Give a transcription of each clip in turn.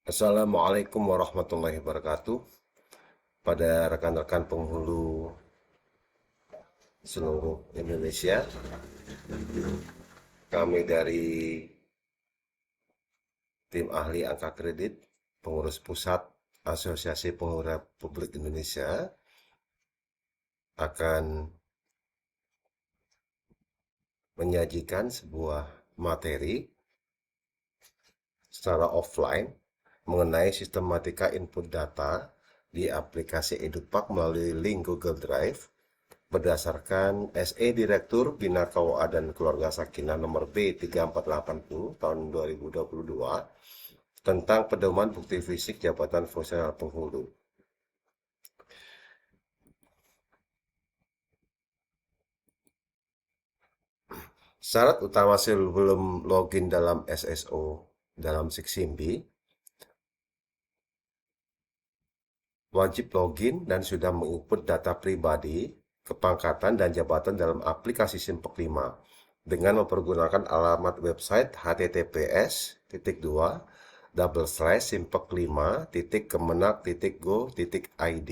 Assalamualaikum warahmatullahi wabarakatuh. Pada rekan-rekan penghulu seluruh Indonesia, kami dari tim ahli angka kredit, pengurus pusat Asosiasi Penghulu Republik Indonesia akan menyajikan sebuah materi secara offline mengenai sistematika input data di aplikasi EduPak melalui link Google Drive berdasarkan SE Direktur Bina KUA dan Keluarga Sakinah nomor B3480 tahun 2022 tentang pedoman bukti fisik jabatan fungsional penghulu. Syarat utama sebelum login dalam SSO dalam Siksimbi, wajib login dan sudah menginput data pribadi, kepangkatan, dan jabatan dalam aplikasi Simpek 5 dengan mempergunakan alamat website https://simpek5.kemenak.go.id.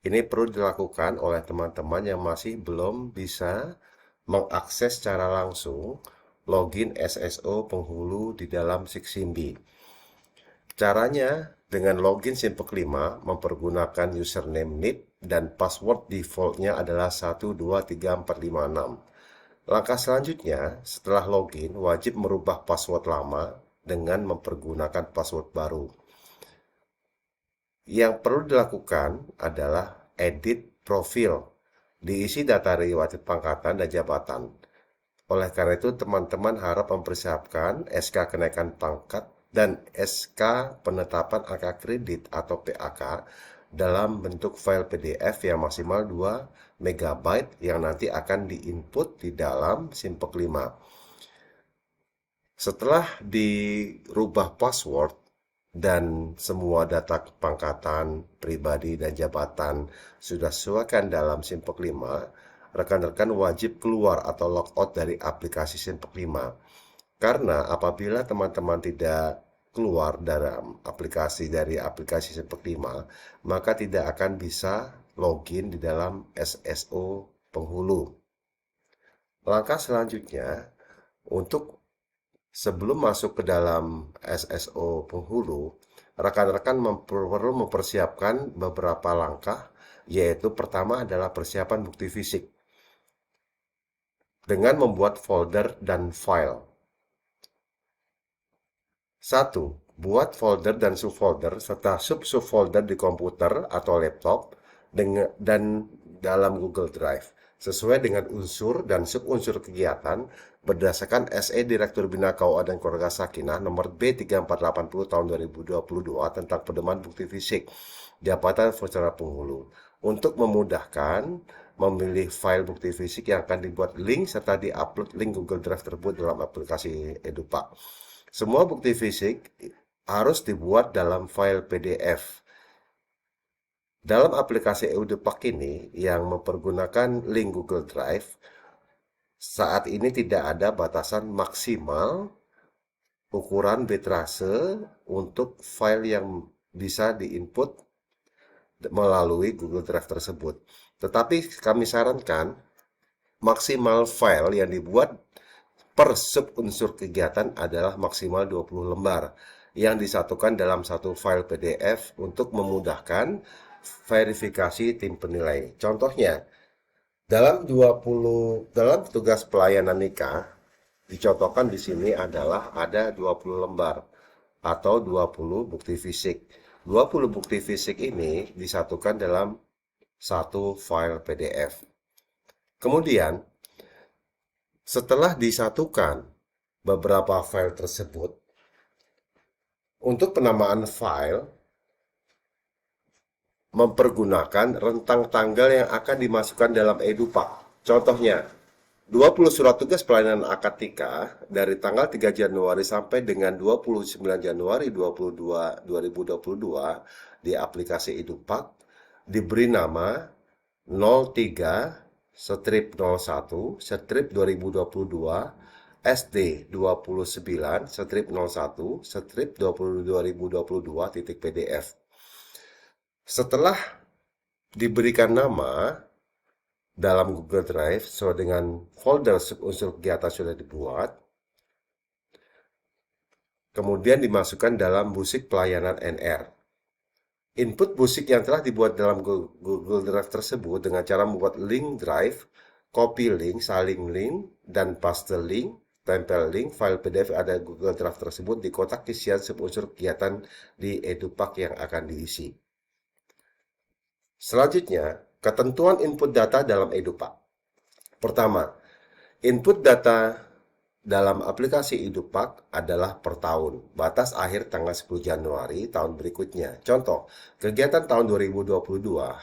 Ini perlu dilakukan oleh teman-teman yang masih belum bisa mengakses secara langsung login SSO penghulu di dalam Siksimbi. Caranya dengan login Simpek 5 mempergunakan username NIP dan password defaultnya adalah 123456. Langkah selanjutnya, setelah login, wajib merubah password lama dengan mempergunakan password baru. Yang perlu dilakukan adalah edit profil, diisi data riwayat pangkatan dan jabatan. Oleh karena itu, teman-teman harap mempersiapkan SK kenaikan pangkat dan SK penetapan angka kredit atau PAK dalam bentuk file PDF yang maksimal 2 MB yang nanti akan diinput di dalam Simpek 5. Setelah dirubah password dan semua data kepangkatan, pribadi, dan jabatan sudah sesuaikan dalam Simpek 5, rekan-rekan wajib keluar atau logout dari aplikasi Simpek 5. Karena apabila teman-teman tidak keluar dari aplikasi Simpek 5, maka tidak akan bisa login di dalam SSO penghulu. Langkah selanjutnya, untuk sebelum masuk ke dalam SSO penghulu, rekan-rekan perlu mempersiapkan beberapa langkah, yaitu pertama adalah persiapan bukti fisik dengan membuat folder dan file. 1. Buat folder dan subfolder serta sub-subfolder di komputer atau laptop dan dalam Google Drive sesuai dengan unsur dan subunsur kegiatan berdasarkan SE Direktur Bina KUA dan Keluarga Sakinah nomor B3480 tahun 2022 tentang pedoman bukti fisik jabatan fungsional penghulu. Untuk memudahkan memilih file bukti fisik yang akan dibuat link serta diupload link Google Drive tersebut dalam aplikasi EduPak. Semua bukti fisik harus dibuat dalam file PDF. Dalam aplikasi EduPak ini yang mempergunakan link Google Drive, saat ini tidak ada batasan maksimal ukuran bitrase untuk file yang bisa diinput melalui Google Drive tersebut. Tetapi kami sarankan maksimal file yang dibuat per sub unsur kegiatan adalah maksimal 20 lembar yang disatukan dalam satu file PDF untuk memudahkan verifikasi tim penilai. Contohnya, dalam tugas pelayanan nikah dicontohkan di sini adalah ada 20 lembar atau 20 bukti fisik. 20 bukti fisik ini disatukan dalam satu file PDF. Kemudian, setelah disatukan beberapa file tersebut, untuk penamaan file mempergunakan rentang tanggal yang akan dimasukkan dalam EduPak. Contohnya, 20 surat tugas pelayanan akad nikah dari tanggal 3 Januari sampai dengan 29 Januari 2022 di aplikasi EduPak diberi nama 03 strip 01 strip 2022 SD 29 strip 01 strip 2022.pdf. Setelah diberikan nama dalam Google Drive sesuai dengan folder unsur kegiatan sudah dibuat, kemudian dimasukkan dalam busik pelayanan NR. Input busik yang telah dibuat dalam Google Drive tersebut dengan cara membuat link drive, copy link, salin link, dan paste link, tempel link, file PDF ada Google Drive tersebut di kotak isian subunsur kegiatan di EduPack yang akan diisi. Selanjutnya, ketentuan input data dalam EduPack. Pertama, input data dalam aplikasi EduPack adalah per tahun, batas akhir tanggal 10 Januari tahun berikutnya. Contoh, kegiatan tahun 2022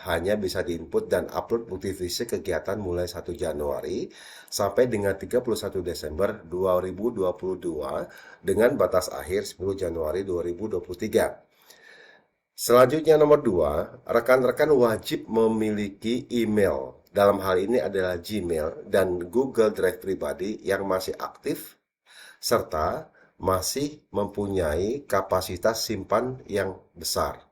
hanya bisa diinput dan upload bukti fisik kegiatan mulai 1 Januari sampai dengan 31 Desember 2022 dengan batas akhir 10 Januari 2023. Selanjutnya nomor 2, rekan-rekan wajib memiliki email. Dalam hal ini adalah Gmail dan Google Drive pribadi yang masih aktif serta masih mempunyai kapasitas simpan yang besar.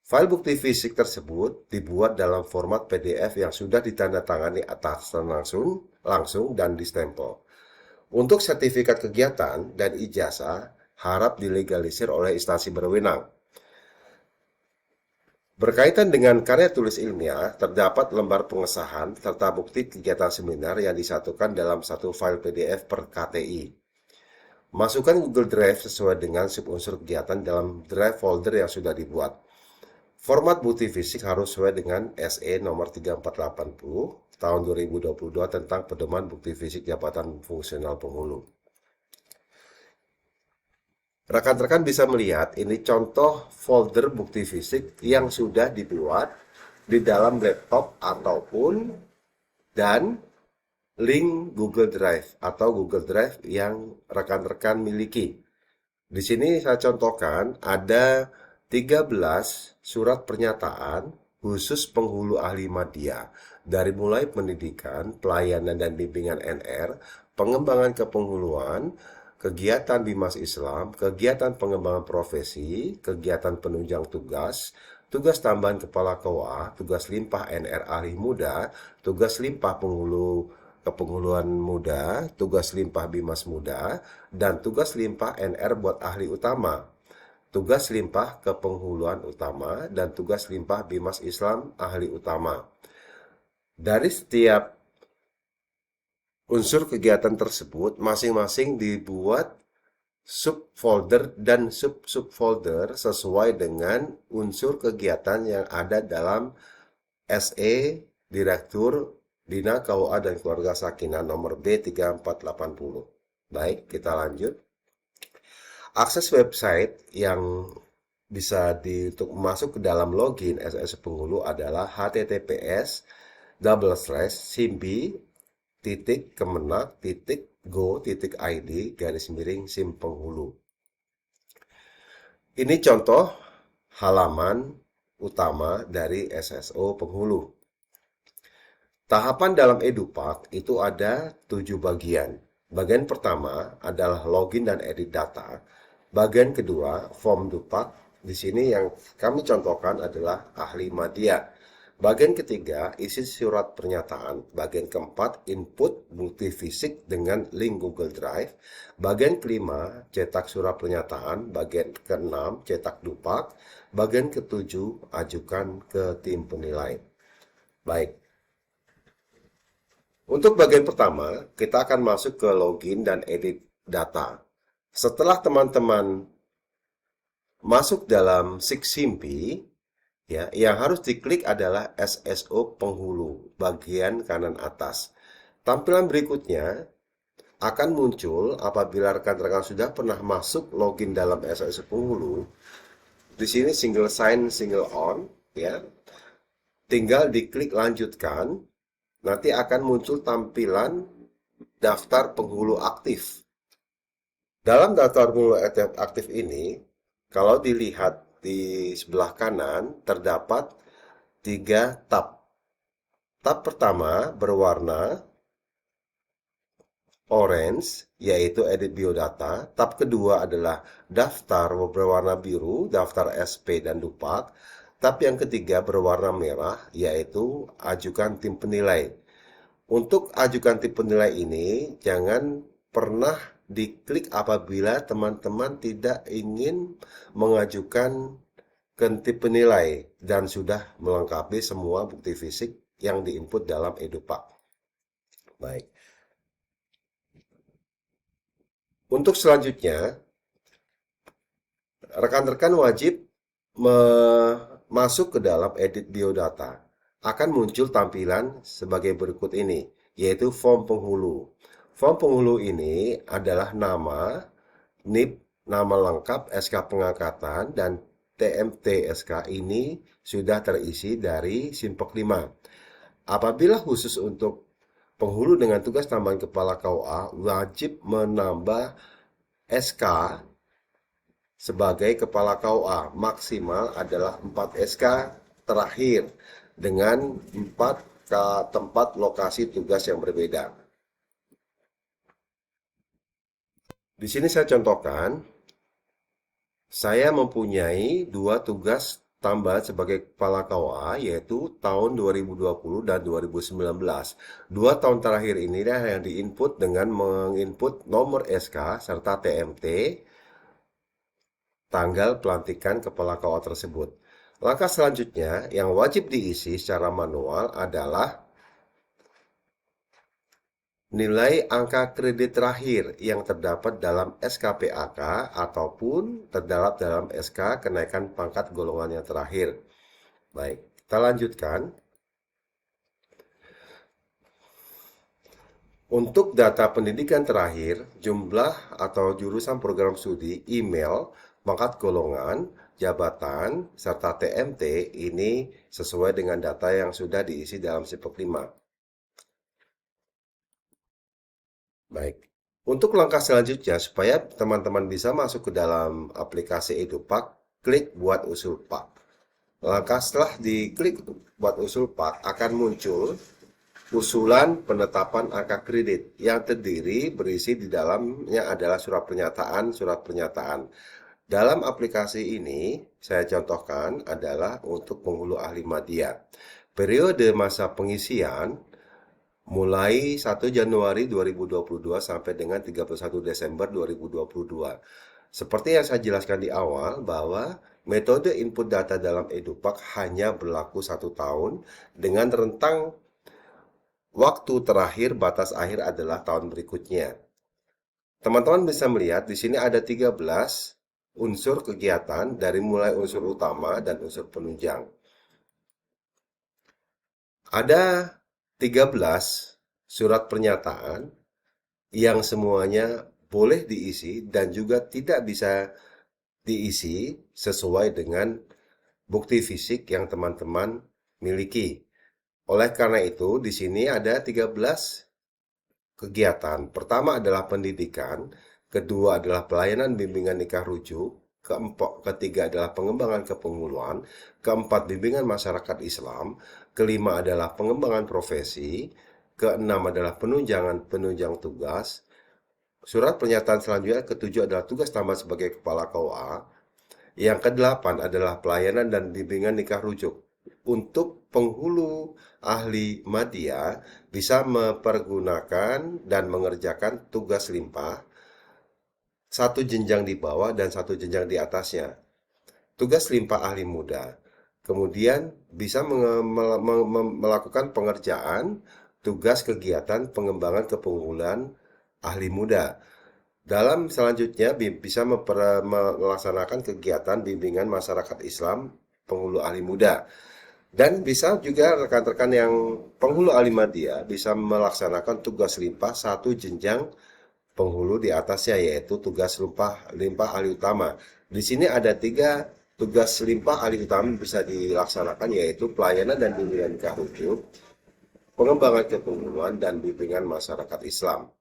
File bukti fisik tersebut dibuat dalam format PDF yang sudah ditandatangani atas langsung dan distempel. Untuk sertifikat kegiatan dan ijazah harap dilegalisir oleh instansi berwenang. Berkaitan dengan karya tulis ilmiah, terdapat lembar pengesahan serta bukti kegiatan seminar yang disatukan dalam satu file PDF per KTI. Masukkan Google Drive sesuai dengan subunsur kegiatan dalam drive folder yang sudah dibuat. Format bukti fisik harus sesuai dengan SE nomor 3480 tahun 2022 tentang pedoman bukti fisik jabatan fungsional penghulu. Rekan-rekan bisa melihat ini contoh folder bukti fisik yang sudah dibuat di dalam laptop ataupun dan link Google Drive atau Google Drive yang rekan-rekan miliki. Di sini saya contohkan ada 13 surat pernyataan khusus penghulu ahli media dari mulai pendidikan, pelayanan dan bimbingan NR, pengembangan kepenghuluan, kegiatan Bimas Islam, kegiatan pengembangan profesi, kegiatan penunjang tugas, tugas tambahan kepala KOA, tugas limpah NR ahli muda, tugas limpah penghulu kepenghuluan muda, tugas limpah Bimas muda, dan tugas limpah NR buat ahli utama, tugas limpah kepenghuluan utama, dan tugas limpah Bimas Islam ahli utama. Dari setiap unsur kegiatan tersebut masing-masing dibuat subfolder dan sub-subfolder sesuai dengan unsur kegiatan yang ada dalam SE Direktur Bina KUA dan Keluarga Sakinah nomor B3480. Baik, kita lanjut. Akses website yang bisa untuk masuk ke dalam login SSO Penghulu adalah https://simbi.kemenak.go.id/sim penghulu. Ini contoh halaman utama dari SSO Penghulu. Tahapan dalam EduPack itu ada 7 bagian. Bagian pertama adalah login dan edit data. Bagian kedua, form Dupak. Di sini yang kami contohkan adalah ahli media. Bagian ketiga, isi surat pernyataan. Bagian keempat, input bukti fisik dengan link Google Drive. Bagian kelima, cetak surat pernyataan. Bagian keenam, cetak dupak. Bagian ketujuh, ajukan ke tim penilai. Baik. Untuk bagian pertama, kita akan masuk ke login dan edit data. Setelah teman-teman masuk dalam Simbi, ya, yang harus diklik adalah SSO Penghulu, bagian kanan atas. Tampilan berikutnya akan muncul apabila rekan-rekan sudah pernah masuk login dalam SSO Penghulu. Di sini single sign, single on, ya. Tinggal diklik lanjutkan, nanti akan muncul tampilan daftar penghulu aktif. Dalam daftar penghulu aktif ini, kalau dilihat di sebelah kanan terdapat 3 tab. Tab pertama berwarna orange, yaitu edit biodata. Tab kedua adalah daftar berwarna biru, daftar SP dan Dupak. Tab yang ketiga berwarna merah, yaitu ajukan tim penilai. Untuk ajukan tim penilai ini, jangan pernah diklik apabila teman-teman tidak ingin mengajukan ke tim penilai dan sudah melengkapi semua bukti fisik yang diinput dalam EduPak. Baik. Untuk selanjutnya, rekan-rekan wajib masuk ke dalam edit biodata. Akan muncul tampilan sebagai berikut ini, yaitu form penghulu. Form penghulu ini adalah nama, NIP, nama lengkap, SK pengangkatan, dan TMT SK ini sudah terisi dari Simpok 5. Apabila khusus untuk penghulu dengan tugas tambahan kepala KUA, wajib menambah SK sebagai kepala KUA. Maksimal adalah 4 SK terakhir dengan 4 tempat lokasi tugas yang berbeda. Di sini saya contohkan, saya mempunyai 2 tugas tambahan sebagai kepala KUA, yaitu tahun 2020 dan 2019. 2 tahun terakhir ini yang diinput dengan menginput nomor SK serta TMT, tanggal pelantikan kepala KUA tersebut. Langkah selanjutnya yang wajib diisi secara manual adalah nilai angka kredit terakhir yang terdapat dalam SKPAK ataupun terdapat dalam SK kenaikan pangkat golongan yang terakhir. Baik, kita lanjutkan. Untuk data pendidikan terakhir, jumlah atau jurusan program studi, email, pangkat golongan, jabatan, serta TMT ini sesuai dengan data yang sudah diisi dalam Simpok 5. Baik, untuk langkah selanjutnya supaya teman-teman bisa masuk ke dalam aplikasi EduPak, klik buat usul pak. Langkah setelah diklik buat usul pak akan muncul usulan penetapan angka kredit yang terdiri berisi di dalamnya adalah surat pernyataan. Dalam aplikasi ini saya contohkan adalah untuk penghulu ahli media. Periode masa pengisian mulai 1 Januari 2022 sampai dengan 31 Desember 2022. Seperti yang saya jelaskan di awal bahwa metode input data dalam EduPak hanya berlaku 1 tahun dengan rentang waktu terakhir batas akhir adalah tahun berikutnya. Teman-teman bisa melihat di sini ada 13 unsur kegiatan dari mulai unsur utama dan unsur penunjang. Ada 13 surat pernyataan yang semuanya boleh diisi dan juga tidak bisa diisi sesuai dengan bukti fisik yang teman-teman miliki. Oleh karena itu, di sini ada 13 kegiatan. Pertama adalah pendidikan, kedua adalah pelayanan bimbingan nikah rujuk, ketiga adalah pengembangan kepenguluan, keempat bimbingan masyarakat Islam, kelima adalah pengembangan profesi, keenam adalah penunjang tugas. Surat pernyataan selanjutnya ketujuh adalah tugas tambah sebagai kepala KUA. Yang kedelapan adalah pelayanan dan bimbingan nikah rujuk. Untuk penghulu ahli media bisa mempergunakan dan mengerjakan tugas limpah satu jenjang di bawah dan satu jenjang di atasnya. Tugas limpah ahli muda. Kemudian bisa melakukan pengerjaan tugas kegiatan pengembangan kepenguluan ahli muda. Dalam selanjutnya bisa melaksanakan kegiatan bimbingan masyarakat Islam penghulu ahli muda. Dan bisa juga rekan-rekan yang penghulu ahli media bisa melaksanakan tugas limpah satu jenjang penghulu di atasnya, yaitu tugas limpah ahli utama. Di sini ada 3 tugas limpah ahli utama bisa dilaksanakan, yaitu pelayanan dan bimbingan nikah rujuk, pengembangan kepenguluan, dan bimbingan masyarakat Islam.